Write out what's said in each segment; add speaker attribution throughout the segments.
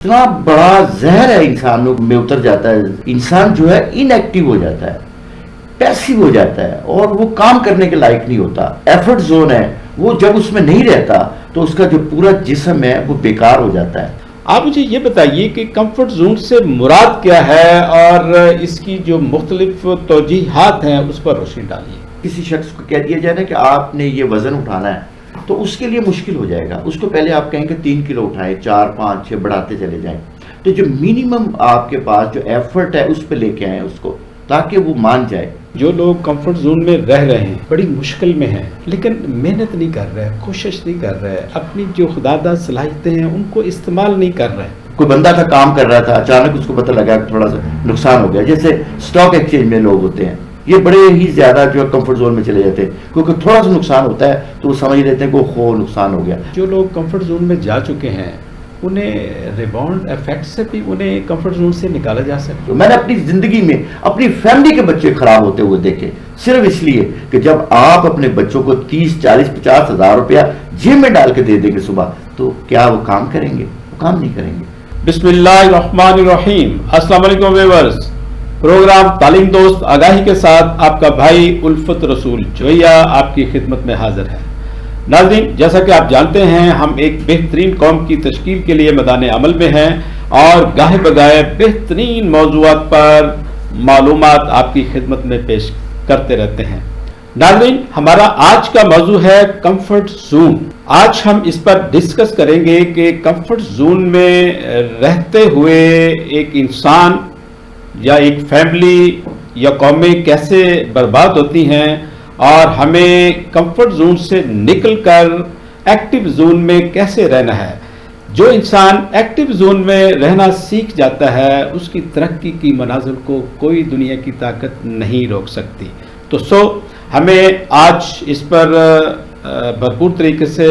Speaker 1: اتنا بڑا زہر ہے انسانوں میں اتر جاتا ہے. انسان جو ہے ان ایکٹیو ہو جاتا ہے, پیسیو ہو جاتا ہے اور وہ کام کرنے کے لائق نہیں ہوتا. ایفرٹ زون ہے وہ جب اس میں نہیں رہتا تو اس کا جو پورا جسم ہے وہ بیکار ہو جاتا ہے.
Speaker 2: آپ مجھے یہ بتائیے کہ کمفرٹ زون سے مراد کیا ہے اور اس کی جو مختلف توجیحات ہیں اس پر روشنی ڈالیے.
Speaker 1: کسی شخص کو کہہ دیا جائے نا کہ آپ نے یہ وزن اٹھانا ہے تو اس کے لیے مشکل ہو جائے گا. اس کو پہلے آپ کہیں کہ 3 کلو اٹھائیں, 4, 5, 6 بڑھاتے چلے جائیں. تو جو منیمم آپ کے پاس جو ایفرٹ ہے اس پہ لے کے آئیں اس کو, تاکہ وہ مان جائے.
Speaker 2: جو لوگ کمفرٹ زون میں رہ رہے ہیں, بڑی مشکل میں ہیں, لیکن محنت نہیں کر رہے, کوشش نہیں کر رہے, اپنی جو خداداد صلاحیتیں ہیں ان کو استعمال نہیں کر رہے.
Speaker 1: کوئی بندہ تھا کام کر رہا تھا, اچانک اس کو پتہ لگا کہ تھوڑا سا نقصان ہو گیا. جیسے سٹاک ایکسچینج میں لوگ ہوتے ہیں, یہ بڑے ہی زیادہ جو کمفرٹ زون میں چلے جاتے ہیں کیونکہ تھوڑا سا نقصان ہوتا ہے تو وہ سمجھ لیتے ہیں کہ وہ نقصان ہو گیا.
Speaker 2: جو لوگ کمفرٹ زون میں جا چکے ہیں انہیں ریباؤنڈ ایفیکٹ سے بھی انہیں کمفرٹ زون سے نکالا جا سکتا ہے.
Speaker 1: میں نے اپنی زندگی میں اپنی فیملی کے بچے خراب ہوتے ہوئے دیکھے, صرف اس لیے کہ جب آپ اپنے بچوں کو 30, 40, 50 ہزار روپیہ جیب میں ڈال کے دے دیں گے صبح, تو کیا وہ کام کریں گے؟ وہ کام نہیں کریں گے.
Speaker 2: بسم اللہ الرحمن الرحیم. السلام علیکم ویورز. پروگرام تعلیم دوست آگاہی کے ساتھ آپ کا بھائی الفت رسول جویا آپ کی خدمت میں حاضر ہے. ناظرین, جیسا کہ آپ جانتے ہیں ہم ایک بہترین قوم کی تشکیل کے لیے میدان عمل میں ہیں اور گاہے بگاہے بہترین موضوعات پر معلومات آپ کی خدمت میں پیش کرتے رہتے ہیں. ناظرین, ہمارا آج کا موضوع ہے کمفرٹ زون. آج ہم اس پر ڈسکس کریں گے کہ کمفرٹ زون میں رہتے ہوئے ایک انسان یا ایک فیملی یا قومیں کیسے برباد ہوتی ہیں اور ہمیں کمفرٹ زون سے نکل کر ایکٹیو زون میں کیسے رہنا ہے. جو انسان ایکٹیو زون میں رہنا سیکھ جاتا ہے اس کی ترقی کی منازل کو کوئی دنیا کی طاقت نہیں روک سکتی. تو ہمیں آج اس پر بھرپور طریقے سے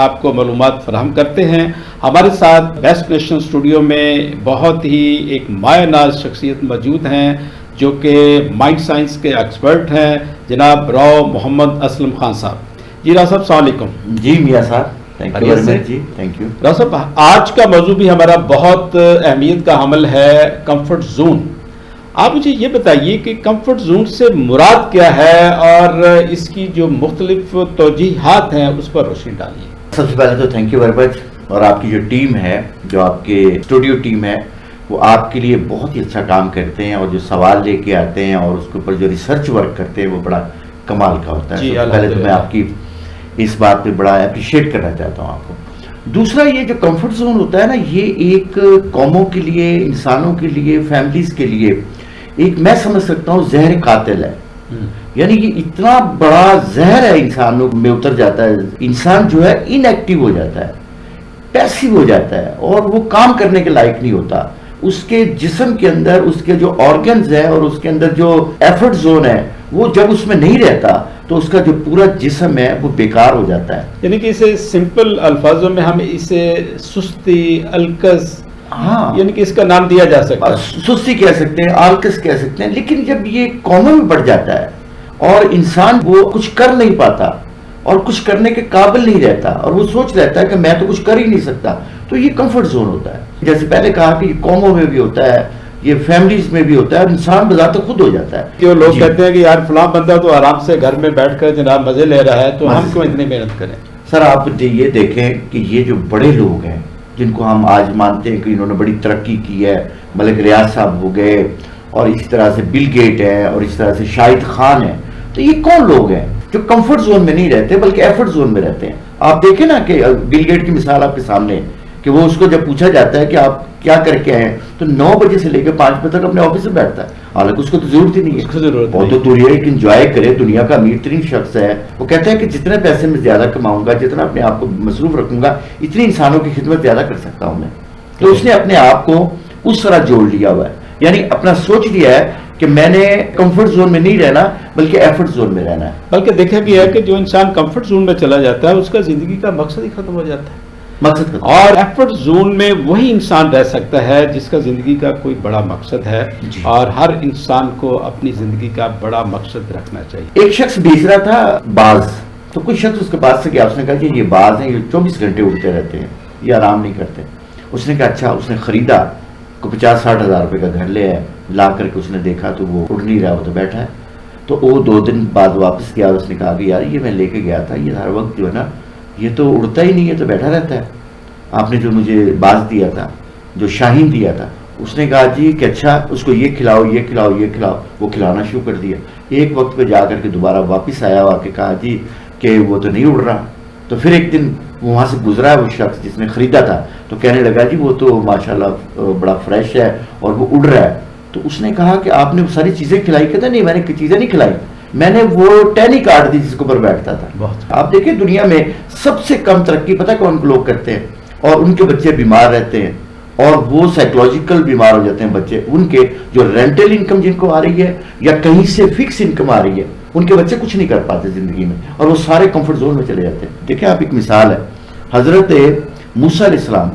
Speaker 2: آپ کو معلومات فراہم کرتے ہیں. ہمارے ساتھ بیسٹ نیشن اسٹوڈیو میں بہت ہی ایک مایہ ناز شخصیت موجود ہیں جو کہ مائنڈ سائنس کے ایکسپرٹ ہیں, جناب راؤ محمد اسلم خان صاحب. جی راؤ صاحب السلام علیکم.
Speaker 1: جی میاں صاحب, تھینک یو ویری مچ. جی تھینک یو.
Speaker 2: راؤ صاحب, آج کا موضوع بھی ہمارا بہت اہمیت کا حامل ہے, کمفرٹ زون. آپ مجھے یہ بتائیے کہ کمفرٹ زون سے مراد کیا ہے اور اس کی جو مختلف توجیحات ہیں اس پر روشنی ڈالیے.
Speaker 1: سب سے پہلے تو تھینک یو ویری مچ. اور آپ کی جو ٹیم ہے, جو آپ کے اسٹوڈیو ٹیم ہے, وہ آپ کے لیے بہت ہی اچھا کام کرتے ہیں اور جو سوال لے کے آتے ہیں اور اس کے اوپر جو ریسرچ ورک کرتے ہیں وہ بڑا کمال کا ہوتا ہے. پہلے تو میں آپ کی اس بات پہ بڑا اپریشیٹ کرنا چاہتا ہوں آپ کو. دوسرا, یہ جو کمفرٹ زون ہوتا ہے نا, یہ ایک قوموں کے لیے, انسانوں کے لیے, فیملیز کے لیے ایک, میں سمجھ سکتا ہوں, زہر قاتل ہے. یعنی کہ اتنا بڑا زہر ہے انسانوں میں اتر جاتا ہے. انسان جو ہے ان ایکٹیو ہو جاتا ہے, پیسیو ہو جاتا ہے اور وہ کام کرنے کے لائق نہیں ہوتا. اس کے جسم کے اندر اس کے جو آرگنز ہیں اور اس کے اندر جو ایفرٹ زون ہے وہ جب اس میں نہیں رہتا تو اس کا جو پورا جسم ہے وہ بیکار ہو جاتا ہے.
Speaker 2: یعنی کہ اسے سمپل الفاظوں میں ہم اسے سستی, الکس, یعنی کہ اس کا نام دیا جا سکتا ہے.
Speaker 1: سستی کہہ سکتے ہیں, آلکس کہہ سکتے ہیں. لیکن جب یہ قوموں میں بڑھ جاتا ہے اور انسان وہ کچھ کر نہیں پاتا اور کچھ کرنے کے قابل نہیں رہتا اور وہ سوچ رہتا ہے کہ میں تو کچھ کر ہی نہیں سکتا, تو یہ کمفرٹ زون ہوتا ہے. جیسے پہلے کہا کہ یہ قوموں میں بھی ہوتا ہے, یہ فیملیز میں بھی ہوتا ہے اور انسان بذات خود ہو جاتا ہے.
Speaker 2: کہ لوگ کہتے ہیں کہ یار فلاں بندہ تو آرام سے گھر میں بیٹھ کر جناب مزے لے رہا ہے, تو ہم کیوں اتنی محنت کریں.
Speaker 1: سر آپ یہ دیکھیں کہ یہ جو بڑے لوگ ہیں جن کو ہم آج مانتے ہیں کہ انہوں نے بڑی ترقی کی ہے, ملک ریاض صاحب ہو گئے اور اس طرح سے بل گیٹ ہے اور اس طرح سے شاہد خان ہے, تو یہ کون لوگ ہیں جو کمفرٹ زون میں نہیں رہتے بلکہ ایفرٹ زون میں رہتے ہیں. آپ دیکھیں نا کہ بل گیٹ کی مثال آپ کے سامنے ہے کہ وہ اس کو جب پوچھا جاتا ہے کہ آپ کیا کر کے آئے ہیں تو 9 بجے سے لے کے 5 بجے تک اپنے آفس میں بیٹھتا ہے. حالانکہ اس کو تو ضرورت ہی نہیں ہے, وہ تو دنیا ایک انجوائے کرے, دنیا کا امیر ترین شخص ہے. وہ کہتا ہے کہ جتنے پیسے میں زیادہ کماؤں گا, جتنا اپنے آپ کو مصروف رکھوں گا, اتنی انسانوں کی خدمت زیادہ کر سکتا ہوں میں. تو اس نے اپنے آپ کو اس طرح جوڑ لیا ہوا ہے, یعنی اپنا سوچ لیا ہے کہ میں نے کمفرٹ زون میں نہیں رہنا بلکہ ایفرٹ زون میں رہنا ہے.
Speaker 2: بلکہ دیکھا گیا ہے کہ جو انسان کمفرٹ زون میں چلا جاتا ہے اس کا زندگی کا مقصد ہی ختم ہو جاتا ہے. اور ایفرٹ زون میں وہی انسان رہ سکتا ہے جس کا زندگی کا کوئی بڑا مقصد ہے. اور ہر انسان کو اپنی زندگی کا بڑا مقصد رکھنا چاہیے.
Speaker 1: ایک شخص بیچ رہا تھا باز, تو کوئی شخص اس کے پاس سے گیا, اس نے کہا کہ یہ باز ہیں, یہ 24 گھنٹے اڑتے رہتے ہیں, یہ آرام نہیں کرتے. اس نے کہا اچھا. اس نے خریدا, کو 50-60 ہزار روپے کا گھر لے آئے, لا کر کے اس نے دیکھا تو وہ اڑ نہیں رہا, وہ تو بیٹھا ہے. تو وہ 2 دن بعد واپس گیا, اس نے کہا کہ یار یہ میں لے کے گیا تھا, یہ ہر وقت جو ہے نا یہ تو اڑتا ہی نہیں ہے, تو بیٹھا رہتا ہے. آپ نے جو مجھے باز دیا تھا, جو شاہین دیا تھا. اس نے کہا جی کہ اچھا اس کو یہ کھلاؤ, یہ کھلاؤ, یہ کھلاؤ. وہ کھلانا شروع کر دیا. ایک وقت پہ جا کر کے دوبارہ واپس آیا ہوا کہ کہا جی کہ وہ تو نہیں اڑ رہا. تو پھر ایک دن وہاں سے گزرا ہے وہ شخص جس نے خریدا تھا, تو کہنے لگا جی وہ تو ماشاءاللہ بڑا فریش ہے اور وہ اڑ رہا ہے. تو اس نے کہا کہ آپ نے وہ ساری چیزیں کھلائی؟ کہتا نہیں میں نے چیزیں نہیں کھلائی, میں نے وہ ٹہنی کاٹ دی جس کے اوپر بیٹھتا تھا. آپ دیکھیں دنیا میں سب سے کم ترقی پتہ کون لوگ کرتے ہیں, اور ان کے بچے بیمار رہتے ہیں اور وہ سائیکولوجیکل بیمار ہو جاتے ہیں بچے. ان کے جو رینٹل انکم جن کو آ رہی ہے یا کہیں سے فکس انکم آ رہی ہے, ان کے بچے کچھ نہیں کر پاتے زندگی میں, اور وہ سارے کمفرٹ زون میں چلے جاتے ہیں. دیکھیں آپ ایک مثال ہے, حضرت موسیٰ علیہ السلام,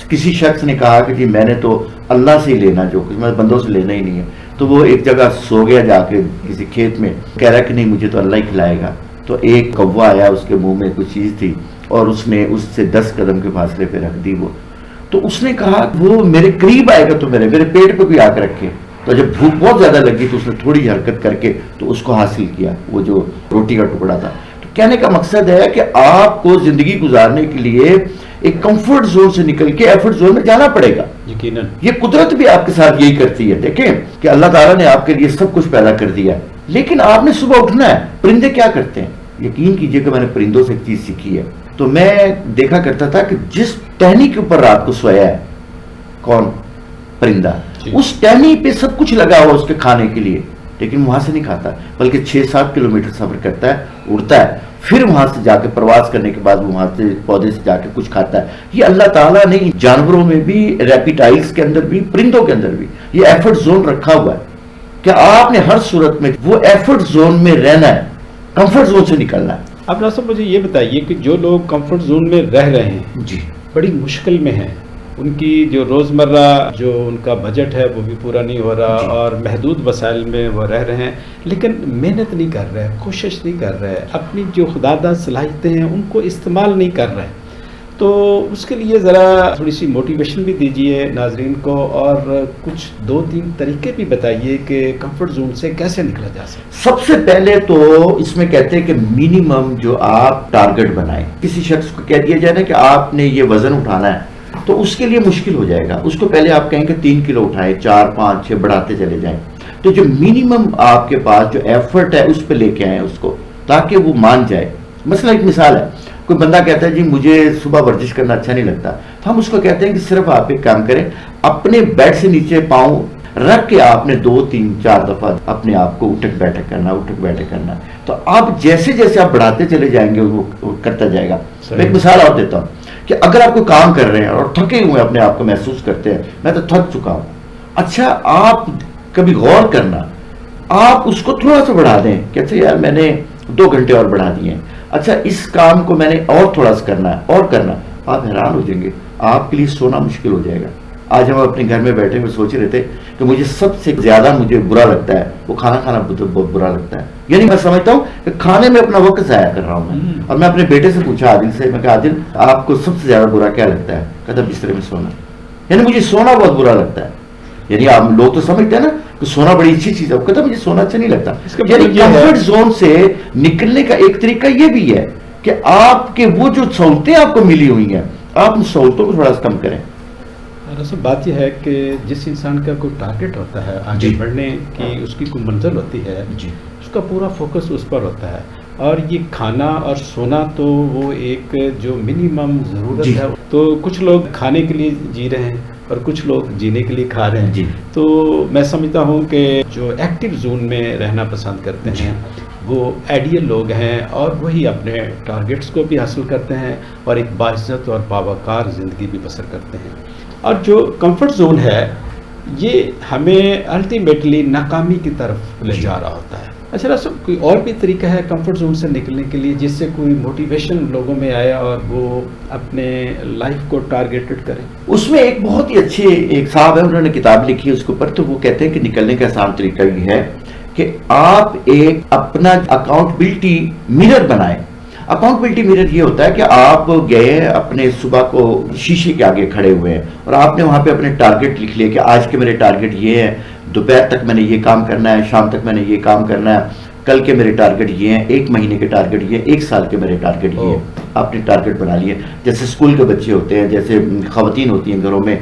Speaker 1: کسی شخص نے کہا کہ جی میں نے تو اللہ سے ہی لینا, جو کچھ میں بندوں سے لینا ہی نہیں ہے. تو وہ ایک جگہ سو گیا جا کے کسی کھیت میں, کہہ رہا کہ نہیں مجھے تو اللہ ہی کھلائے گا. تو ایک کوا آیا, اس کے منہ میں کچھ چیز تھی اور اس نے اس سے 10 قدم کے فاصلے پہ رکھ دی وہ. تو اس نے کہا وہ میرے قریب آئے گا تو میرے پیٹ پہ کوئی آ کے رکھے. تو جب بھوک بہت زیادہ لگی تو اس نے تھوڑی حرکت کر کے تو اس کو حاصل کیا, وہ جو روٹی کا ٹکڑا تھا. تو کہنے کا مقصد ہے کہ آپ کو زندگی گزارنے کے لیے ایک کمفرٹ زون سے نکل کے ایفرٹ زون میں جانا پڑے گا.
Speaker 2: یقیناً
Speaker 1: یہ قدرت بھی آپ کے ساتھ یہی کرتی ہے. دیکھیں کہ اللہ تعالیٰ نے آپ کے لیے سب کچھ پیدا کر دیا ہے, لیکن آپ نے صبح اٹھنا ہے. پرندے کیا کرتے ہیں؟ یقین کیجئے کہ میں نے پرندوں سے ایک چیز سیکھی ہے. تو میں دیکھا کرتا تھا کہ جس ٹہنی کے اوپر رات کو سویا ہے کون پرندہ, اس ٹہنی پہ سب کچھ لگا ہوا اس کے کھانے کے لیے, لیکن وہاں سے نہیں کھاتا, بلکہ 6-7 کلومیٹر سفر کرتا ہے, اڑتا ہے, پھر وہاں سے جا کے پرواز کرنے کے بعد وہاں سے پودے سے جا کے کچھ کھاتا ہے. یہ اللہ تعالیٰ نے جانوروں میں بھی, ریپٹائلز کے اندر بھی, پرندوں کے اندر بھی یہ ایفرٹ زون رکھا ہوا ہے کہ آپ نے ہر صورت میں وہ ایفرٹ زون میں رہنا ہے, کمفرٹ زون سے نکلنا ہے.
Speaker 2: اب ناصر مجھے یہ بتائیے کہ جو لوگ کمفرٹ زون میں رہ رہے ہیں
Speaker 1: جی
Speaker 2: بڑی مشکل میں ہیں, ان کی جو روزمرہ جو ان کا بجٹ ہے وہ بھی پورا نہیں ہو رہا, اور محدود وسائل میں وہ رہ رہے ہیں, لیکن محنت نہیں کر رہے, کوشش نہیں کر رہے, اپنی جو خداداد صلاحیتیں ہیں ان کو استعمال نہیں کر رہے, تو اس کے لیے ذرا تھوڑی سی موٹیویشن بھی دیجئے ناظرین کو, اور کچھ 2-3 طریقے بھی بتائیے کہ کمفرٹ زون سے کیسے نکلا جا سکے.
Speaker 1: سب سے پہلے تو اس میں کہتے ہیں کہ منیمم جو آپ ٹارگٹ بنائیں. کسی شخص کو کہہ دیا جائے نا کہ آپ نے یہ وزن اٹھانا ہے, تو اس کے لیے مشکل ہو جائے گا. اس کو پہلے آپ کہیں کہ 3 کلو اٹھائیں, 4, 5, 6 بڑھاتے چلے جائیں. تو جو منیمم آپ کے پاس جو ایفرٹ ہے اس پہ لے کے آئیں اس کو, تاکہ وہ مان جائے. مثلا ایک مثال ہے, کوئی بندہ کہتا ہے جی مجھے صبح ورزش کرنا اچھا نہیں لگتا, تو ہم اس کو کہتے ہیں کہ صرف آپ ایک کام کریں, اپنے بیڈ سے نیچے پاؤں رکھ کے آپ نے 2, 3, 4 دفعہ اپنے آپ کو اٹھک بیٹھک کرنا. تو آپ جیسے جیسے آپ بڑھاتے چلے جائیں گے وہ کرتا جائے گا. میں ایک مثال اور دیتا ہوں کہ اگر آپ کو کام کر رہے ہیں اور تھکے ہوئے اپنے آپ کو محسوس کرتے ہیں, میں تو تھک چکا ہوں, اچھا آپ کبھی غور کرنا, آپ اس کو تھوڑا سا بڑھا دیں کہ اچھا یار میں نے 2 گھنٹے اور بڑھا دیے ہیں, اچھا اس کام کو میں نے اور تھوڑا سا کرنا ہے اور کرنا. آپ حیران ہو جائیں گے, آپ کے لیے سونا مشکل ہو جائے گا. آج ہم اپنے گھر میں بیٹھے ہوئے سوچ رہے تھے کہ مجھے سب سے زیادہ مجھے برا لگتا ہے وہ کھانا کھانا بہت برا لگتا ہے. یعنی میں سمجھتا ہوں کہ کھانے میں اپنا وقت ضائع کر رہا ہوں میں. اور میں اپنے بیٹے سے پوچھا عادل سے, میں کہا عادل آپ کو سب سے زیادہ برا کیا لگتا ہے؟ کہتا بسترے میں سونا. یعنی مجھے سونا بہت برا لگتا ہے. یعنی آپ لوگ تو سمجھتے ہیں نا کہ سونا بڑی اچھی چیز ہے, وہ کہتا مجھے سونا اچھا نہیں لگتا. یعنی کمفرٹ زون سے نکلنے کا ایک طریقہ یہ بھی ہے کہ آپ کے وہ جو سہولتیں آپ کو ملی ہوئی ہیں, آپ ان سہولتوں کو تھوڑا سا کم کریں.
Speaker 2: دراصل بات یہ ہے کہ جس انسان کا کوئی ٹارگٹ ہوتا ہے آگے بڑھنے کی, اس کی کوئی منزل ہوتی ہے, اس کا پورا فوکس اس پر ہوتا ہے. اور یہ کھانا اور سونا تو وہ ایک جو منیمم ضرورت ہے. تو کچھ لوگ کھانے کے لیے جی رہے ہیں اور کچھ لوگ جینے کے لیے کھا رہے ہیں. تو میں سمجھتا ہوں کہ جو ایکٹیو زون میں رہنا پسند کرتے ہیں وہ آئیڈیل لوگ ہیں, اور وہی اپنے ٹارگٹس کو بھی حاصل کرتے ہیں اور ایک باعزت اور باوقار زندگی بھی بسر کرتے ہیں. اور جو کمفرٹ زون ہے یہ ہمیں الٹیمیٹلی ناکامی کی طرف لے جا رہا ہوتا ہے. اچھا رسول, کوئی اور بھی طریقہ ہے کمفرٹ زون سے نکلنے کے لیے جس سے کوئی موٹیویشن لوگوں میں آیا اور وہ اپنے لائف کو ٹارگیٹڈ کریں؟
Speaker 1: اس میں ایک بہت ہی اچھے ایک صاحب ہے, انہوں نے کتاب لکھی ہے اس کے اوپر. تو وہ کہتے ہیں کہ نکلنے کا آسان طریقہ یہ ہے کہ آپ ایک اپنا اکاؤنٹبلٹی میرر بنائیں. اکاؤنٹبلٹی میرر یہ ہوتا ہے کہ آپ گئے اپنے صبح کو شیشے کے آگے کھڑے ہوئے ہیں اور آپ نے وہاں پہ اپنے ٹارگٹ لکھ لیے کہ آج کے میرے ٹارگٹ یہ ہے، دوپہر تک میں نے یہ کام کرنا ہے، شام تک میں نے یہ کام کرنا ہے، کل کے میرے ٹارگٹ یہ ہیں، ایک مہینے کے ٹارگٹ یہ، ایک سال کے میرے ٹارگٹ یہ ہیں. آپ نے ٹارگٹ بنا لیے. جیسے اسکول کے بچے ہوتے ہیں، جیسے خواتین ہوتی ہیں گھروں میں،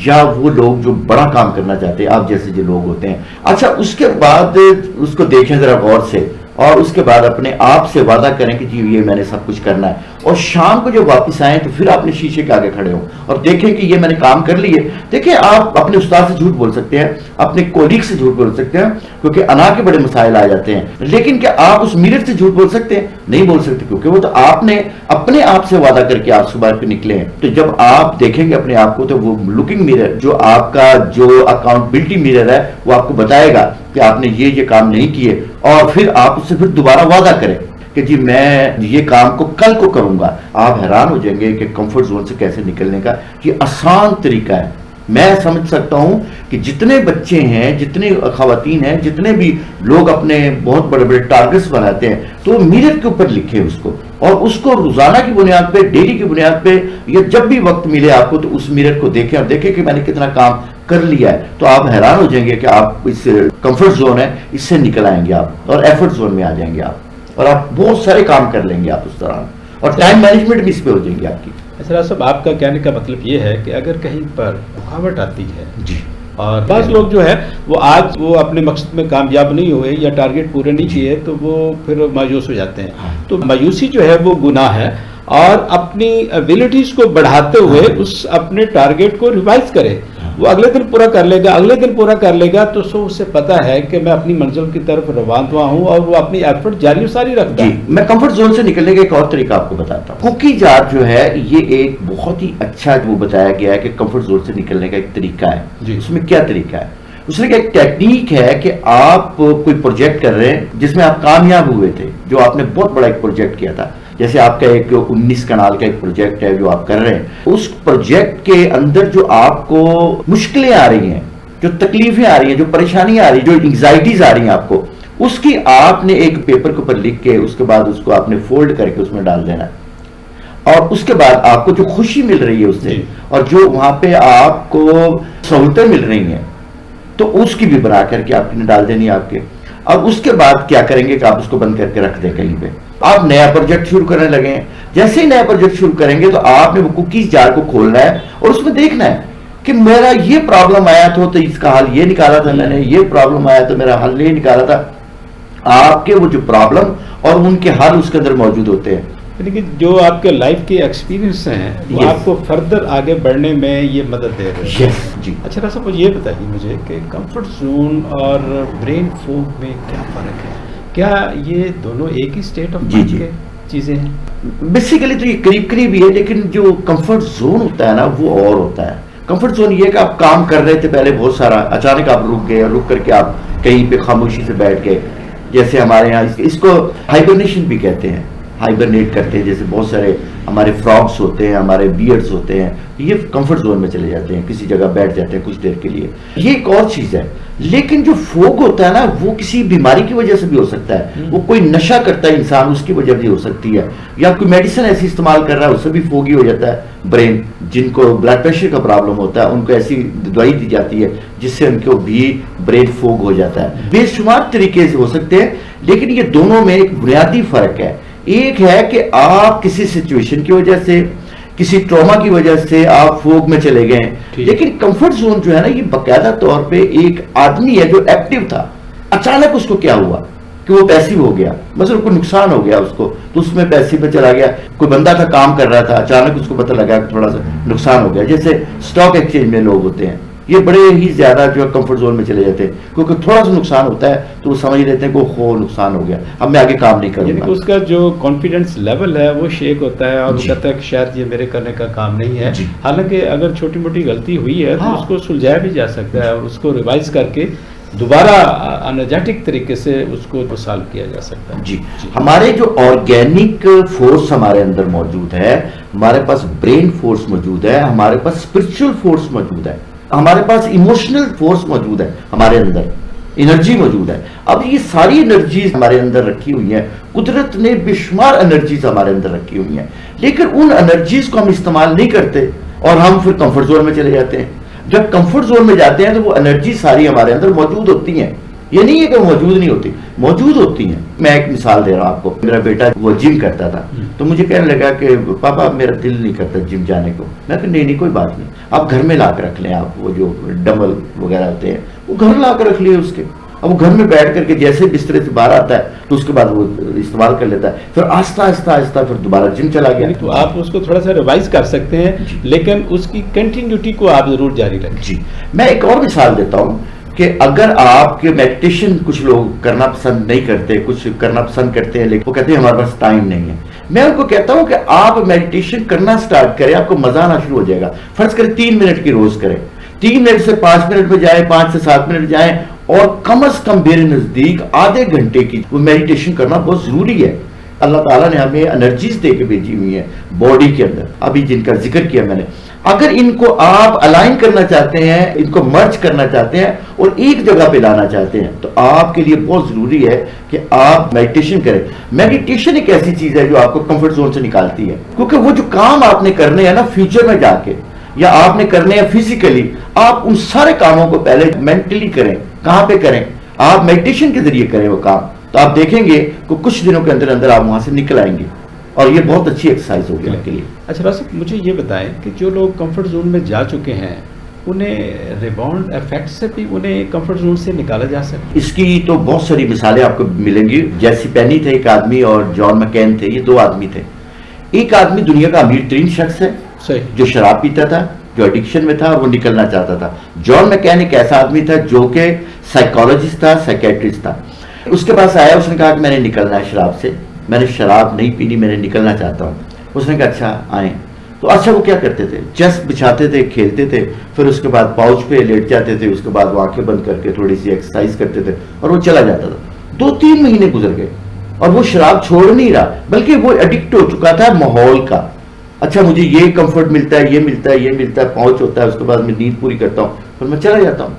Speaker 1: یا وہ لوگ جو بڑا کام کرنا چاہتے ہیں، آپ جیسے جو لوگ ہوتے ہیں. اچھا، اس کے بعد اس کو دیکھیں ذرا غور سے، اور اس کے بعد اپنے آپ سے وعدہ کریں کہ جی یہ میں نے سب کچھ کرنا ہے. اور شام کو جب واپس آئیں تو پھر آپ نے شیشے کے آگے کھڑے ہوں اور دیکھیں کہ یہ میں نے کام کر لیے. دیکھیں، آپ اپنے استاد سے جھوٹ بول سکتے ہیں، اپنے کولیگ سے جھوٹ بول سکتے ہیں، کیونکہ انا کے بڑے مسائل آ جاتے ہیں. لیکن کیا آپ اس میرر سے جھوٹ بول سکتے ہیں؟ نہیں بول سکتے، کیونکہ وہ تو آپ نے اپنے آپ سے وعدہ کر کے آپ صبح پہ نکلے ہیں. تو جب آپ دیکھیں گے اپنے آپ کو تو وہ لکنگ میرر جو آپ کا جو اکاؤنٹبلٹی میرر ہے وہ آپ کو بتائے گا کہ آپ نے یہ کام نہیں کیے، اور پھر آپ اس سے پھر دوبارہ وعدہ کریں کہ جی میں یہ کام کو کل کو کروں گا. آپ حیران ہو جائیں گے کہ کمفرٹ زون سے کیسے نکلنے کا یہ آسان طریقہ ہے. میں سمجھ سکتا ہوں کہ جتنے بچے ہیں، جتنے خواتین ہیں، جتنے بھی لوگ اپنے بہت بڑے بڑے ٹارگٹس بناتے ہیں تو میرر کے اوپر لکھیں اس کو، اور اس کو روزانہ کی بنیاد پہ، ڈیلی کی بنیاد پہ، یا جب بھی وقت ملے آپ کو تو اس میرر کو دیکھیں اور دیکھیں کہ میں نے کتنا کام کر لیا ہے. تو آپ حیران ہو جائیں گے کہ آپ اس کمفرٹ زون ہے اس سے نکل آئیں گے آپ، اور ایفرٹ زون میں آ جائیں گے آپ، اور آپ بہت سارے کام کر لیں گے آپ اس دوران، اور ٹائم مینجمنٹ بھی اس پہ ہو جائے گی آپ کی.
Speaker 2: اسرار صاحب، آپ کا کہنے کا مطلب یہ ہے کہ اگر کہیں پر رکاوٹ آتی ہے
Speaker 1: جی،
Speaker 2: اور بعض لوگ جو ہے وہ آج وہ اپنے مقصد میں کامیاب نہیں ہوئے یا ٹارگٹ پورے نہیں کیے تو وہ پھر مایوس ہو جاتے ہیں. تو مایوسی جو ہے وہ گناہ ہے، اور اپنی ایبلٹیز کو بڑھاتے ہوئے اس اپنے ٹارگٹ کو ریوائز کرے. وہ اگلے دن پورا کر لے گا، اگلے دن پورا کر لے گا، تو سو اسے پتا ہے کہ میں اپنی منزل کی طرف روان ہوا ہوں، اور وہ اپنی ایفرٹ جاری و ساری رکھتا ہے.
Speaker 1: جی، میں کمفرٹ زون سے نکلنے کا ایک اور طریقہ آپ کو بتاتا ہوں. کوکی جار جو ہے یہ ایک بہت ہی اچھا وہ بتایا گیا ہے کہ کمفرٹ زون سے نکلنے کا ایک طریقہ ہے.
Speaker 2: جی.
Speaker 1: اس میں کیا طریقہ ہے؟ اس میں ایک ٹیکنیک ہے کہ آپ کوئی پروجیکٹ کر رہے ہیں جس میں آپ کامیاب ہوئے تھے، جو آپ نے بہت بڑا ایک پروجیکٹ کیا تھا، جیسے آپ کا ایک 19 کنال کا ایک پروجیکٹ ہے جو آپ کر رہے ہیں. اس پروجیکٹ کے اندر جو آپ کو مشکلیں آ رہی ہیں، جو تکلیفیں آ رہی ہیں، جو پریشانیاں آ رہی ہیں، جو انگزائٹیز آ رہی ہیں آپ کو، اس کی آپ نے ایک پیپر کے اوپر لکھ کے اس کے بعد اس کو آپ نے فولڈ کر کے اس میں ڈال دینا ہے. اور اس کے بعد آپ کو جو خوشی مل رہی ہے اس سے، اور جو وہاں پہ آپ کو سہولتیں مل رہی ہیں، تو اس کی بھی بنا کر کے آپ نے ڈال دینی ہے آپ کے. اور اس کے بعد کیا کریں گے کہ آپ اس کو بند کر کے رکھ دیں کہیں پہ. آپ نیا پروجیکٹ شروع کرنے لگے ہیں. جیسے ہی نیا پروجیکٹ شروع کریں گے تو آپ نے وہ کوکیز جار کو کھولنا ہے اور اس میں دیکھنا ہے کہ میرا یہ پرابلم آیا تھا تو اس کا حل یہ نکالا تھا میں نے، یہ پرابلم آیا تو میرا حل یہ نکالا تھا. آپ کے وہ جو پرابلم اور ان کے حل اس کے اندر موجود ہوتے ہیں.
Speaker 2: یعنی کہ جو آپ کے لائف کے ایکسپیرینس ہیں وہ آپ کو فردر آگے بڑھنے میں یہ مدد دے رہے ہیں.
Speaker 1: جی.
Speaker 2: اچھا صاحب، یہ بتائیے مجھے کہ کمفرٹ زون اور برین فوگ میں کیا فرق ہے؟ کیا یہ دونوں ایک ہی اسٹیٹ آف مائنڈ کے چیزیں ہیں؟
Speaker 1: بیسیکلی تو یہ قریب قریب ہی ہے، لیکن جو کمفرٹ زون ہوتا ہے نا وہ اور ہوتا ہے. کمفرٹ زون یہ ہے کہ آپ کام کر رہے تھے پہلے بہت سارا، اچانک آپ رک گئے، اور رک کر کے آپ کہیں پہ خاموشی سے بیٹھ گئے. جیسے ہمارے یہاں اس کو ہائبرنیشن بھی کہتے ہیں، ہائبرنیٹ کرتے ہیں. جیسے بہت سارے ہمارے فراگس ہوتے ہیں، ہمارے بیئرز ہوتے ہیں، یہ کمفرٹ زون میں چلے جاتے ہیں، کسی جگہ بیٹھ جاتے ہیں کچھ دیر کے لیے. یہ ایک اور چیز ہے. لیکن جو فوگ ہوتا ہے نا وہ کسی بیماری کی وجہ سے بھی ہو سکتا ہے. وہ کوئی نشہ کرتا ہے انسان، اس کی وجہ بھی ہو سکتی ہے، یا کوئی میڈیسن ایسی استعمال کر رہا ہے اس سے بھی فوگی ہو جاتا ہے برین. جن کو بلڈ پریشر کا پرابلم ہوتا ہے ان کو ایسی دوائی دی جاتی ہے جس سے ان کو بھی برین فوگ ہو جاتا ہے. بے شمار طریقے سے ہو سکتے ہیں، لیکن یہ دونوں میں ایک بنیادی فرق ہے. ایک ہے کہ آپ کسی سچویشن کی وجہ سے، کسی ٹراما کی وجہ سے آپ فوگ میں چلے گئے ہیں. لیکن کمفرٹ زون جو ہے نا یہ باقاعدہ طور پہ ایک آدمی ہے جو ایکٹیو تھا، اچانک اس کو کیا ہوا کہ وہ پیسیو ہو گیا، مثلا کوئی نقصان ہو گیا اس کو تو اس میں پیسیو میں چلا گیا. کوئی بندہ تھا کام کر رہا تھا، اچانک اس کو پتہ لگا کہ تھوڑا سا نقصان ہو گیا. جیسے اسٹاک ایکسچینج میں لوگ ہوتے ہیں، یہ بڑے ہی زیادہ جو ہے کمفرٹ زون میں چلے جاتے ہیں، کیونکہ تھوڑا سا نقصان ہوتا ہے تو وہ سمجھ لیتے ہیں کہ وہ نقصان ہو گیا، اب میں آگے کام نہیں کروں گا.
Speaker 2: یعنی کہ اس کا جو کانفیڈنس لیول ہے وہ شیک ہوتا ہے، اور وہ کہتا ہے کہ شاید یہ میرے کرنے کا کام نہیں ہے. حالانکہ اگر چھوٹی موٹی غلطی ہوئی ہے تو اس کو سلجھایا بھی جا سکتا ہے، اور اس کو ریوائز کر کے دوبارہ انرجیٹک طریقے سے اس کو سالو کیا جا سکتا ہے.
Speaker 1: جی. ہمارے جو آرگینک فورس ہمارے اندر موجود ہے، ہمارے پاس برین فورس موجود ہے، ہمارے پاس اسپرچل فورس موجود ہے، ہمارے پاس ایموشنل فورس موجود ہے ہمارے اندر. انرجی موجود ہے. اب یہ ساری انرجیز ہمارے اندر رکھی ہوئی ہیں, قدرت نے بے شمار انرجیز ہمارے اندر رکھی ہوئی ہیں, لیکن ان انرجیز کو ہم استعمال نہیں کرتے اور ہم پھر کمفرٹ زون میں چلے جاتے ہیں. جب کمفرٹ زون میں جاتے ہیں تو وہ انرجی ساری ہمارے اندر موجود ہوتی ہیں, یہ نہیں ہے کہ موجود نہیں ہوتی, موجود ہوتی ہیں. میں ایک مثال دے رہا ہوں آپ کو. میرا بیٹا وہ جم کرتا تھا, تو مجھے کہنے لگا کہ پاپا میرا دل نہیں کرتا جم جانے کو. میں کہ نہیں کوئی بات نہیں, آپ گھر میں لا کے رکھ لیں, آپ وہ جو ڈمبل وغیرہ ہوتے ہیں وہ گھر لا کے رکھ لیے اس کے. اب وہ گھر میں بیٹھ کر کے جیسے بسترے سے باہر آتا ہے تو اس کے بعد وہ استعمال کر لیتا ہے, پھر آہستہ آہستہ پھر دوبارہ جم چلا گیا.
Speaker 2: تو آپ اس کو تھوڑا سا ریوائز کر سکتے ہیں, لیکن اس کی کنٹینیوٹی کو آپ ضرور جاری رکھیں.
Speaker 1: جی, میں ایک اور مثال دیتا ہوں کہ اگر آپ کے میڈیٹیشن کچھ لوگ کرنا پسند نہیں کرتے, کچھ کرنا پسند کرتے ہیں لیکن وہ کہتے ہیں ہمارے پاس ٹائم نہیں ہے. میں ان کو کہتا ہوں کہ آپ میڈیٹیشن کرنا سٹارٹ کریں, آپ کو مزہ آنا شروع ہو جائے گا. فرض کریں 3 منٹ کی روز کریں, 3 منٹ سے 5 منٹ میں جائیں, 5 سے 7 منٹ جائیں, اور کم از کم میرے نزدیک آدھے گھنٹے کی وہ میڈیٹیشن کرنا بہت ضروری ہے. اللہ تعالیٰ نے ہمیں انرجیز دے کے بھیجی ہوئی ہیں باڈی کے اندر, ابھی جن کا ذکر کیا میں نے. اگر ان کو آپ الائن کرنا چاہتے ہیں, ان کو مرج کرنا چاہتے ہیں اور ایک جگہ پہ لانا چاہتے ہیں, تو آپ کے لیے بہت ضروری ہے کہ آپ میڈیٹیشن کریں. میڈیٹیشن ایک ایسی چیز ہے جو آپ کو کمفرٹ زون سے نکالتی ہے, کیونکہ وہ جو کام آپ نے کرنے ہیں نا فیوچر میں جا کے, یا آپ نے کرنے ہیں فزیکلی, آپ ان سارے کاموں کو پہلے مینٹلی کریں. کہاں پہ کریں؟ آپ میڈیٹیشن کے ذریعے کریں وہ کام, تو آپ دیکھیں گے کہ کچھ دنوں کے اندر آپ وہاں سے نکل آئیں گے, اور یہ بہت اچھی ایکسرسائز ہوگی آپ کے لیے.
Speaker 2: اچھا راسک, مجھے یہ بتائیں کہ جو لوگ کمفرٹ زون میں جا چکے ہیں انہیں ریباؤنڈ ایفیکٹ سے بھی انہیں کمفرٹ زون سے نکالا جا سکتا ہے؟
Speaker 1: اس کی تو بہت ساری مثالیں آپ کو ملیں گی. جیسی پینی تھے ایک آدمی, اور جان مکین تھے, یہ 2 آدمی تھے. ایک آدمی دنیا کا امیر ترین شخص ہے جو شراب پیتا تھا, جو ایڈکشن میں تھا اور وہ نکلنا چاہتا تھا. جان مکین ایک ایسا آدمی تھا جو کہ سائیکالوجسٹ تھا, سائیکیٹرسٹ تھا. اس کے پاس آیا, اس نے کہا کہ میں نے نکلنا ہے شراب سے, میں نے شراب نہیں پینی, میں نے نکلنا چاہتا ہوں. اس نے کہا اچھا آئیں. تو اچھا وہ کیا کرتے تھے, چیس بچھاتے تھے, کھیلتے تھے, پھر اس کے بعد پاؤچ پہ لیٹ جاتے تھے, اس کے بعد وہ آنکھیں بند کر کے تھوڑی سی ایکسرسائز کرتے تھے اور وہ چلا جاتا تھا. 2-3 مہینے گزر گئے اور وہ شراب چھوڑ نہیں رہا, بلکہ وہ ایڈکٹ ہو چکا تھا ماحول کا. اچھا مجھے یہ کمفرٹ ملتا ہے, یہ ملتا ہے, یہ ملتا ہے, پاؤچ ہوتا ہے, اس کے بعد میں نیند پوری کرتا ہوں, پھر میں چلا جاتا ہوں.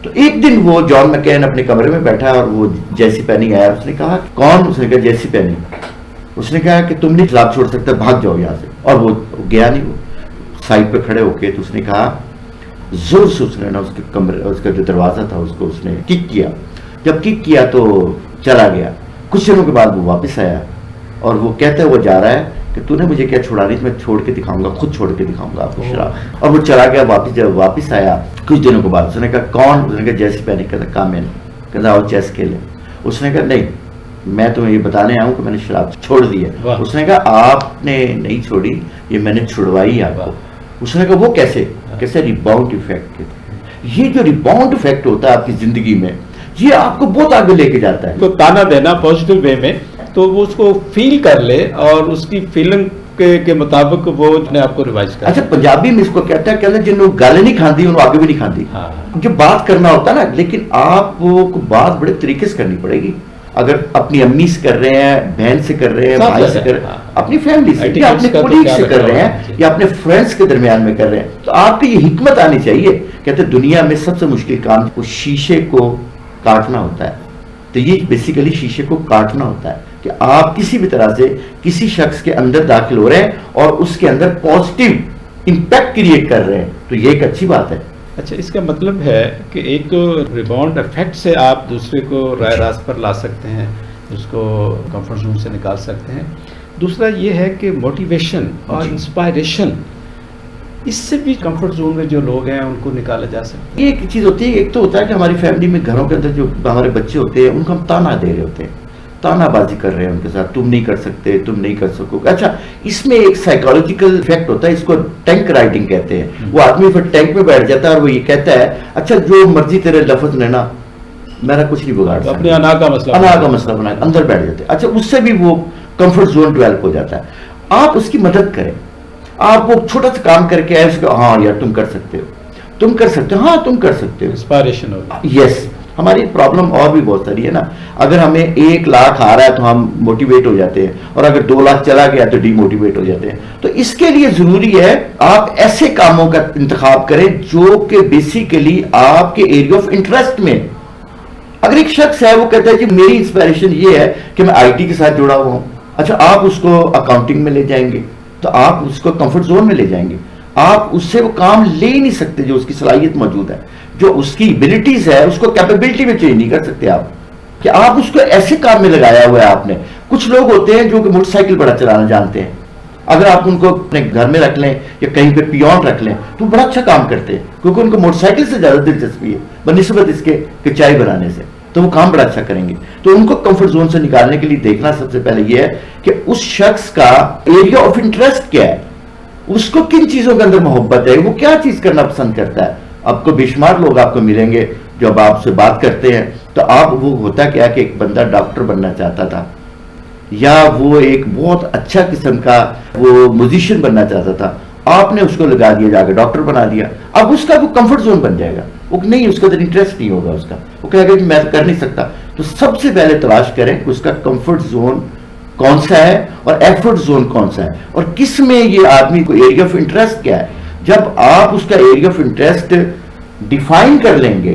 Speaker 1: تو ایک دن وہ جان مکین اپنے کمرے میں بیٹھا اور وہ جیسی پینی آیا. اس نے کہا کون؟ اس نے کہا جیسی پینی. اس نے کہا کہ تم نہیں شراب چھوڑ سکتے, بھاگ جاؤ یہاں سے. اور وہ گیا نہیں, وہ سائڈ پہ کھڑے ہو کے. تو اس نے کہا زور سے اس نے نا اس کے کمرے, اس کا جو دروازہ تھا اس کو اس نے کک کیا. جب کک کیا تو چلا گیا. کچھ دنوں کے بعد وہ واپس آیا اور وہ کہتا ہے, وہ جا رہا ہے کہ تو نے مجھے کیا چھوڑانی تھی, میں چھوڑ کے دکھاؤں گا, خود چھوڑ کے دکھاؤں گا آپ کو شراب. اور وہ چلا گیا. واپس جب واپس آیا کچھ دنوں کے بعد, اس نے کہا کون؟ اس نے کہا جیسی پینی. کہتا کہا میں نے. کہتا آؤ چیس کھیلیں. اس نے کہا نہیں, میں تمہیں یہ بتانے آیا ہوں کہ میں نے شراب چھوڑ دی ہے. اس نے کہا آپ نے نہیں چھوڑی, یہ میں نے چھڑوائی آپ کو. اس نے کہا وہ کیسے؟ کیسے؟ Rebound effect. یہ جو ریباؤنڈ ایفیکٹ ہوتا ہے آپ کی زندگی میں, یہ آپ کو بہت آگے لے کے جاتا ہے.
Speaker 2: تو تانا دینا پازیٹیو وے میں, تو وہ اس کو فیل کر لے اور اس کی فیلنگ کے مطابق وہ اپنے آپ کو ریوائز کرے.
Speaker 1: اچھا پنجابی میں اس کو کہتا ہے, کہتے ہیں جن لوگ گالیں نہیں کھاندی ان آگے بھی نہیں کھاندی. جو بات کرنا ہوتا ہے نا, لیکن آپ کو بات بڑے طریقے سے کرنی پڑے گی. اگر اپنی امی سے کر رہے ہیں, بہن سے کر رہے ہیں, بھائی سے کر رہے ہیں, اپنی فیملی سے, یا اپنے کولیگ سے کر رہے ہیں, یا اپنے فرینڈس کے درمیان میں کر رہے ہیں, تو آپ کی یہ حکمت آنی چاہیے. کہتے ہیں دنیا میں سب سے مشکل کام وہ شیشے کو کاٹنا ہوتا ہے. تو یہ بیسیکلی شیشے کو کاٹنا ہوتا ہے کہ آپ کسی بھی طرح سے کسی شخص کے اندر داخل ہو رہے ہیں اور اس کے اندر پازیٹیو امپیکٹ کریٹ کر رہے ہیں, تو یہ ایک اچھی بات ہے.
Speaker 2: اچھا, اس کا مطلب ہے کہ ایک تو ریباؤنڈ ایفیکٹ سے آپ دوسرے کو رائے راست پر لا سکتے ہیں, اس کو کمفرٹ زون سے نکال سکتے ہیں. دوسرا یہ ہے کہ موٹیویشن اور انسپائریشن, اس سے بھی کمفرٹ زون میں جو لوگ ہیں ان کو نکالا جا سکتا ہے.
Speaker 1: یہ ایک چیز ہوتی ہے, ایک تو ہوتا ہے کہ ہماری فیملی میں گھروں کے اندر جو ہمارے بچے ہوتے ہیں ان کو ہم تانا دے رہے ہوتے ہیں, تانا بازی کر رہے ہیں ان کے ساتھ, تم نہیں کر سکتے, تم نہیں کر سکو گے. اچھا اس میں ایک سائیکالوجیکل افیکٹ ہوتا ہے, اس کو ٹینک رائٹنگ کہتے ہیں. وہ آدمی پھر ٹینک میں بیٹھ جاتا ہے اور وہ یہ کہتا ہے اچھا جو مرضی تیرے لفظ نے نا, میرا کچھ نہیں بگاڑ سکتا,
Speaker 2: اپنے انا کا
Speaker 1: مسئلہ بنا کے اندر بیٹھ جاتے ہیں. اچھا اس سے بھی وہ کمفرٹ زون ڈیولپ ہو جاتا ہے. آپ اس کی مدد کریں, آپ وہ چھوٹا سا کام کر کے آئے اس کو, ہاں یار تم کر سکتے ہو, تم کر سکتے ہو, ہاں تم کر سکتے ہو,
Speaker 2: انسپائریشن ہوگی.
Speaker 1: یس. ہماری پرابلم اور بھی بہت ساری ہے نا. اگر ہمیں 1 لاکھ آ رہا ہے تو ہم موٹیویٹ ہو جاتے ہیں, اور اگر 2 لاکھ چلا گیا تو ڈی موٹیویٹ ہو جاتے ہیں. تو اس کے لیے ضروری ہے آپ ایسے کاموں کا انتخاب کریں جو کہ بیسیکلی آپ کے ایریا آف انٹرسٹ میں. اگر ایک شخص ہے وہ کہتا ہے کہ میری انسپائریشن یہ ہے کہ میں IT کے ساتھ جڑا ہوا ہوں, اچھا آپ اس کو اکاؤنٹنگ میں لے جائیں گے تو آپ اس کو کمفرٹ زون میں لے جائیں گے, آپ اس سے وہ کام لے ہی نہیں سکتے جو اس کی صلاحیت موجود ہے, جو اس کی ایبلٹیز ہے اس کو کیپیبلٹی میں چینج نہیں کر سکتے آپ, کہ آپ اس کو ایسے کام میں لگایا ہوا ہے آپ نے. کچھ لوگ ہوتے ہیں جو کہ موٹر سائیکل بڑا چلانا جانتے ہیں, اگر آپ ان کو اپنے گھر میں رکھ لیں یا کہیں پہ پیون رکھ لیں تو بڑا اچھا کام کرتے ہیں, کیونکہ ان کو موٹر سائیکل سے زیادہ دلچسپی ہے بنسبت اس کے کہ چائے بنانے سے, تو وہ کام بڑا اچھا کریں گے. تو ان کو کمفرٹ زون سے نکالنے کے لیے دیکھنا سب سے پہلے یہ ہے کہ اس شخص کا ایریا آف انٹرسٹ کیا ہے, اس کو کن چیزوں کے اندر محبت ہے, وہ کیا چیز کرنا پسند کرتا ہے. آپ کو بے شمار لوگ آپ کو ملیں گے جب آپ سے بات کرتے ہیں تو آپ وہ ہوتا کیا کہ ایک بندہ ڈاکٹر بننا چاہتا تھا, یا وہ ایک بہت اچھا قسم کا وہ میوزیشین بننا چاہتا تھا, آپ نے اس کو لگا دیا جا کے ڈاکٹر بنا دیا. اب اس کا وہ کمفرٹ زون بن جائے گا, وہ نہیں, اس کا اندر انٹرسٹ نہیں ہوگا, اس کا وہ کہے گا کہ میں کر نہیں سکتا. تو سب سے پہلے تلاش کریں کہ اس کا کمفرٹ زون کون سا ہے اور ایفرٹ زون کون سا ہے, اور کس میں یہ آدمی کو ایریا آف انٹرسٹ کیا ہے. جب آپ اس کا ایریا آف انٹرسٹ ڈیفائن کر لیں گے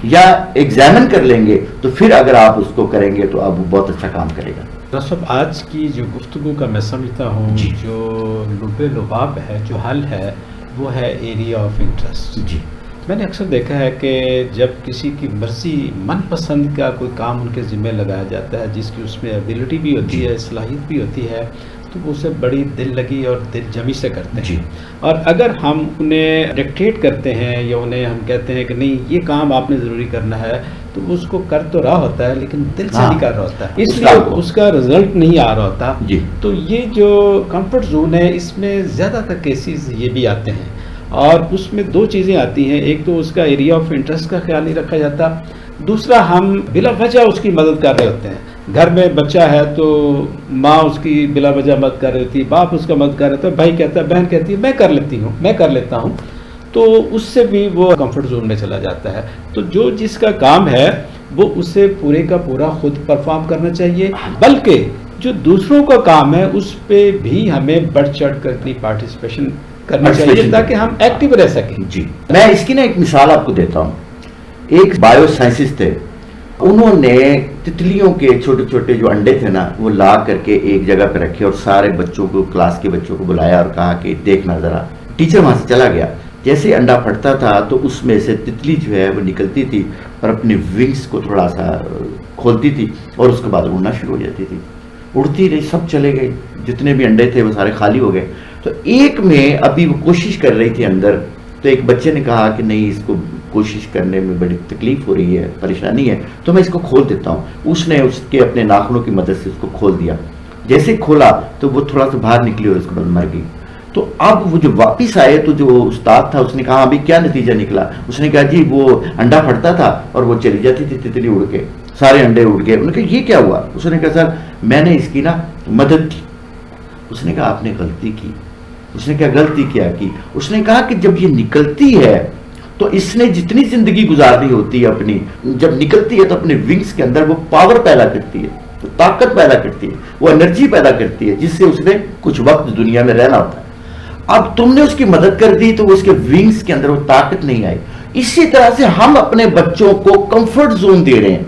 Speaker 1: یا ایگزامن کر لیں گے تو پھر اگر آپ اس کو کریں گے تو آپ وہ بہت اچھا کام کرے گا.
Speaker 2: ڈاکٹر صاحب, آج کی جو گفتگو کا میں سمجھتا ہوں جو لب لباب ہے, جو حل ہے, وہ ہے ایریا آف انٹرسٹ.
Speaker 1: جی,
Speaker 2: میں نے اکثر دیکھا ہے کہ جب کسی کی مرضی من پسند کا کوئی کام ان کے ذمہ لگایا جاتا ہے جس کی اس میں ایبلٹی بھی ہوتی ہے, صلاحیت بھی ہوتی ہے, تو وہ اسے بڑی دل لگی اور دل جمی سے کرتے ہیں. اور اگر ہم انہیں ڈکٹیٹ کرتے ہیں یا انہیں ہم کہتے ہیں کہ نہیں یہ کام آپ نے ضروری کرنا ہے, تو وہ اس کو کر تو رہا ہوتا ہے لیکن دل سے نہیں کر رہا ہوتا ہے, اس لیے اس کا رزلٹ نہیں آ رہا ہوتا. تو یہ جو کمفرٹ زون ہے اس میں زیادہ تر کیسز یہ بھی آتے ہیں, اور اس میں 2 چیزیں آتی ہیں. ایک تو اس کا ایریا آف انٹرسٹ کا خیال نہیں رکھا جاتا, دوسرا ہم بلا وجہ اس کی مدد کر رہے ہوتے ہیں. گھر میں بچہ ہے تو ماں اس کی بلا وجہ مدد کر رہی ہوتی ہے, باپ اس کا مدد کر رہا ہوتا ہے, بھائی کہتا ہے, بہن کہتی ہے میں کر لیتا ہوں, تو اس سے بھی وہ کمفرٹ زون میں چلا جاتا ہے. تو جو جس کا کام ہے وہ اسے پورے کا پورا خود پرفارم کرنا چاہیے, بلکہ جو دوسروں کا کام ہے اس پہ بھی ہمیں بڑھ چڑھ کر اپنی پارٹیسپیشن کرنا چاہیے تاکہ ہم ایکٹیو رہ سکیں.
Speaker 1: جی, میں اس کی ایک مثال آپ کو دیتا ہوں. ایک بایو سائنسسٹ تھے, انہوں نے تتلیوں کے چھوٹے چھوٹے جو انڈے تھے نا وہ لا کر کے ایک جگہ پہ رکھے اور سارے بچوں کو, کلاس کے بچوں کو بلایا اور کہا کہ دیکھنا ذرا. ٹیچر وہاں سے چلا گیا, جیسے انڈا پھٹتا تھا تو اس میں سے تتلی جو ہے وہ نکلتی تھی اور اپنے ونگز کو تھوڑا سا کھولتی تھی اور اس کے بعد اڑنا شروع ہو جاتی تھی. اڑتی رہی, سب چلے گئے, جتنے بھی انڈے تھے وہ سارے خالی ہو گئے. تو ایک میں ابھی وہ کوشش کر رہی تھی اندر, تو ایک بچے نے کہا کہ نہیں, اس کو کوشش کرنے میں بڑی تکلیف ہو رہی ہے, پریشانی ہے, تو میں اس کو کھول دیتا ہوں. اس نے اس کے اپنے ناخنوں کی مدد سے اس کو کھول دیا. جیسے کھولا تو وہ تھوڑا سا باہر نکلی اور اس کے بعد مر گئی. تو اب وہ جو واپس آئے تو جو استاد تھا اس نے کہا ابھی کیا نتیجہ نکلا. اس نے کہا جی وہ انڈا پھٹتا تھا اور وہ چلی جاتی تھی تتلی اڑ کے, سارے انڈے اڑ گئے. انہوں نے کہا یہ کیا ہوا. اس نے کہا سر میں نے اس کی نا مدد کی. اس نے کہا آپ نے غلطی کی. اس نے کہا غلطی کیا کی. اس نے کہا کہ جب یہ نکلتی ہے تو اس نے جتنی زندگی گزارنی ہوتی ہے اپنی, جب نکلتی ہے تو اپنے ونگز کے اندر وہ پاور پیدا کرتی ہے, وہ طاقت پیدا کرتی ہے, وہ انرجی پیدا کرتی ہے, جس سے اس نے کچھ وقت دنیا میں رہنا ہوتا ہے. اب تم نے اس کی مدد کر دی تو اس کے ونگز کے اندر وہ طاقت نہیں آئی. اسی طرح سے ہم اپنے بچوں کو کمفرٹ زون دے رہے ہیں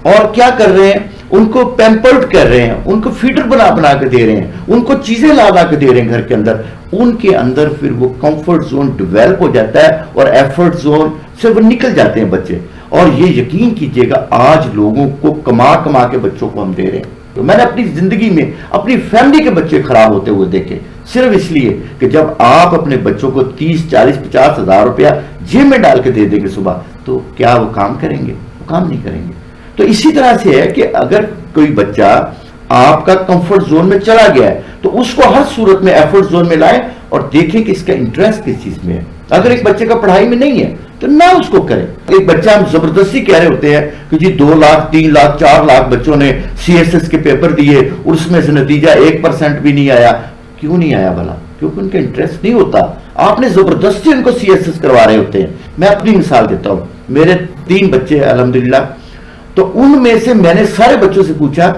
Speaker 1: اور کیا کر رہے ہیں, ان کو پیمپرڈ کر رہے ہیں, ان کو فیڈر بنا کے دے رہے ہیں, ان کو چیزیں لا کے دے رہے ہیں گھر کے اندر. ان کے اندر پھر وہ کمفرٹ زون ڈیولپ ہو جاتا ہے اور ایفرٹ زون سے وہ نکل جاتے ہیں بچے. اور یہ یقین کیجئے گا آج لوگوں کو کما کے بچوں کو ہم دے رہے ہیں. تو میں نے اپنی زندگی میں اپنی فیملی کے بچے خراب ہوتے ہوئے دیکھے, صرف اس لیے کہ جب آپ اپنے بچوں کو 30, 40, 50 ہزار روپیہ جیب میں ڈال کے دے دیں گے صبح, تو کیا وہ کام کریں گے؟ وہ کام نہیں کریں گے. تو اسی طرح سے ہے کہ اگر کوئی بچہ آپ کا کمفرٹ زون میں چلا گیا ہے تو اس کو ہر صورت میں ایفرٹ زون میں لائیں اور دیکھیں کہ اس کا انٹرسٹ کس چیز میں ہے. اگر ایک بچے کا پڑھائی میں نہیں ہے تو نہ اس کو کریں. ایک بچہ ہم زبردستی کہہ رہے ہوتے ہیں کہ جی 2 لاکھ 3 لاکھ 4 لاکھ بچوں نے CSS کے پیپر دیے اور اس میں سے نتیجہ 1% بھی نہیں آیا. کیوں نہیں آیا بھلا؟ کیونکہ ان کا انٹرسٹ نہیں ہوتا. آپ نے زبردستی ان کو CSS کروا رہے ہوتے ہیں. میں اپنی مثال دیتا ہوں, میرے 3 بچے ہیں الحمدللہ, تو ان میں سے میں نے سارے بچوں سے پوچھا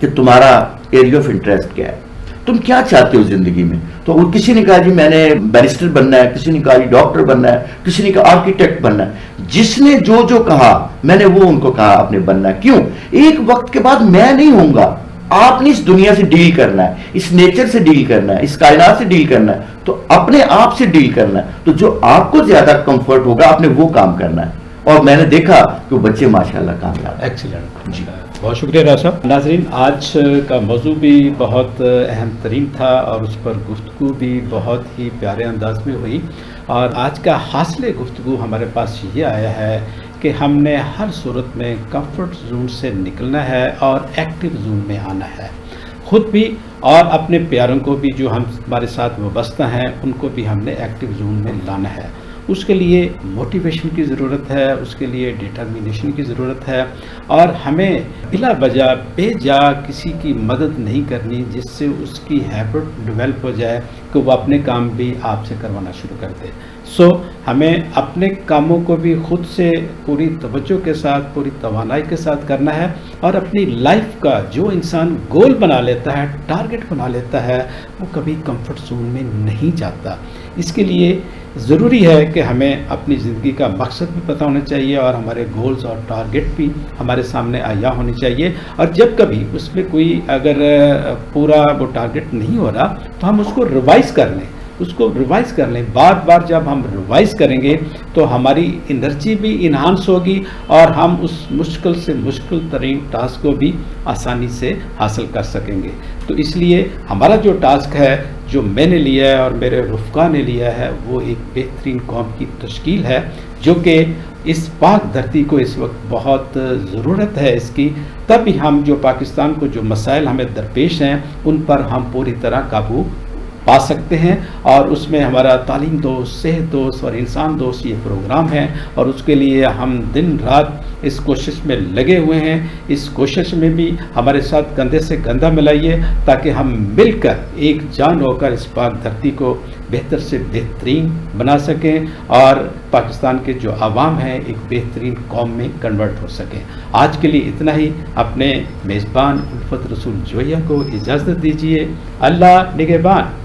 Speaker 1: کہ تمہارا ایریا آف انٹرسٹ کیا ہے, تم کیا چاہتے ہو زندگی میں؟ تو کسی نے کہا جی میں نے بیرسٹر بننا ہے, کسی نے کہا جی ڈاکٹر بننا ہے, کسی نے کہا آرکیٹیکٹ بننا ہے. جس نے جو جو کہا میں نے وہ ان کو کہا آپ نے بننا ہے. کیوں؟ ایک وقت کے بعد میں نہیں ہوں گا, آپ نے اس دنیا سے ڈیل کرنا ہے, اس نیچر سے ڈیل کرنا ہے, اس کائنات سے ڈیل کرنا ہے, تو اپنے آپ سے ڈیل کرنا ہے. تو جو آپ کو زیادہ کمفرٹ ہوگا آپ نے وہ کام کرنا ہے, اور میں نے دیکھا کہ وہ بچے ماشاءاللہ کامیاب.
Speaker 2: ایکسیلنٹ جی, بہت شکریہ راز صاحب. ناظرین, آج کا موضوع بھی بہت اہم ترین تھا اور اس پر گفتگو بھی بہت ہی پیارے انداز میں ہوئی, اور آج کا حاصل گفتگو ہمارے پاس یہ آیا ہے کہ ہم نے ہر صورت میں کمفرٹ زون سے نکلنا ہے اور ایکٹیو زون میں آنا ہے, خود بھی اور اپنے پیاروں کو بھی جو ہمارے ساتھ وابستہ ہیں ان کو بھی ہم نے ایکٹیو زون میں لانا ہے. اس کے لیے موٹیویشن کی ضرورت ہے, اس کے لیے ڈیٹرمینیشن کی ضرورت ہے, اور ہمیں بلا وجہ بے جا کسی کی مدد نہیں کرنی جس سے اس کی ہیبٹ ڈیولپ ہو جائے کہ وہ اپنے کام بھی آپ سے کروانا شروع کر دے. ہمیں اپنے کاموں کو بھی خود سے پوری توجہ کے ساتھ, پوری توانائی کے ساتھ کرنا ہے, اور اپنی لائف کا جو انسان گول بنا لیتا ہے, ٹارگٹ بنا لیتا ہے, وہ کبھی کمفرٹ زون میں نہیں جاتا. اس کے لیے ضروری ہے کہ ہمیں اپنی زندگی کا مقصد بھی پتہ ہونا چاہیے اور ہمارے گولز اور ٹارگٹ بھی ہمارے سامنے عیاں ہونے چاہیے, اور جب کبھی اس میں کوئی اگر پورا وہ ٹارگٹ نہیں ہو رہا تو ہم اس کو ریوائز کر لیں, بار بار جب ہم ریوائز کریں گے تو ہماری انرجی بھی انہانس ہوگی اور ہم اس مشکل سے مشکل ترین ٹاسک کو بھی آسانی سے حاصل کر سکیں گے. تو اس لیے ہمارا جو ٹاسک ہے, جو میں نے لیا ہے اور میرے رفقا نے لیا ہے, وہ ایک بہترین قوم کی تشکیل ہے, جو کہ اس پاک دھرتی کو اس وقت بہت ضرورت ہے اس کی. تب ہی ہم جو پاکستان کو جو مسائل ہمیں درپیش ہیں ان پر ہم پوری طرح قابو پا سکتے ہیں, اور اس میں ہمارا تعلیم دوست, صحت دوست اور انسان دوست یہ پروگرام ہے, اور اس کے لیے ہم دن رات اس کوشش میں لگے ہوئے ہیں. اس کوشش میں بھی ہمارے ساتھ کندھے سے کندھا ملائیے تاکہ ہم مل کر ایک جان ہو کر اس پاک دھرتی کو بہتر سے بہترین بنا سکیں اور پاکستان کے جو عوام ہیں ایک بہترین قوم میں کنورٹ ہو سکیں. آج کے لیے اتنا ہی. اپنے میزبان الفت رسول جویہ کو اجازت دیجیے. اللہ نگہبان.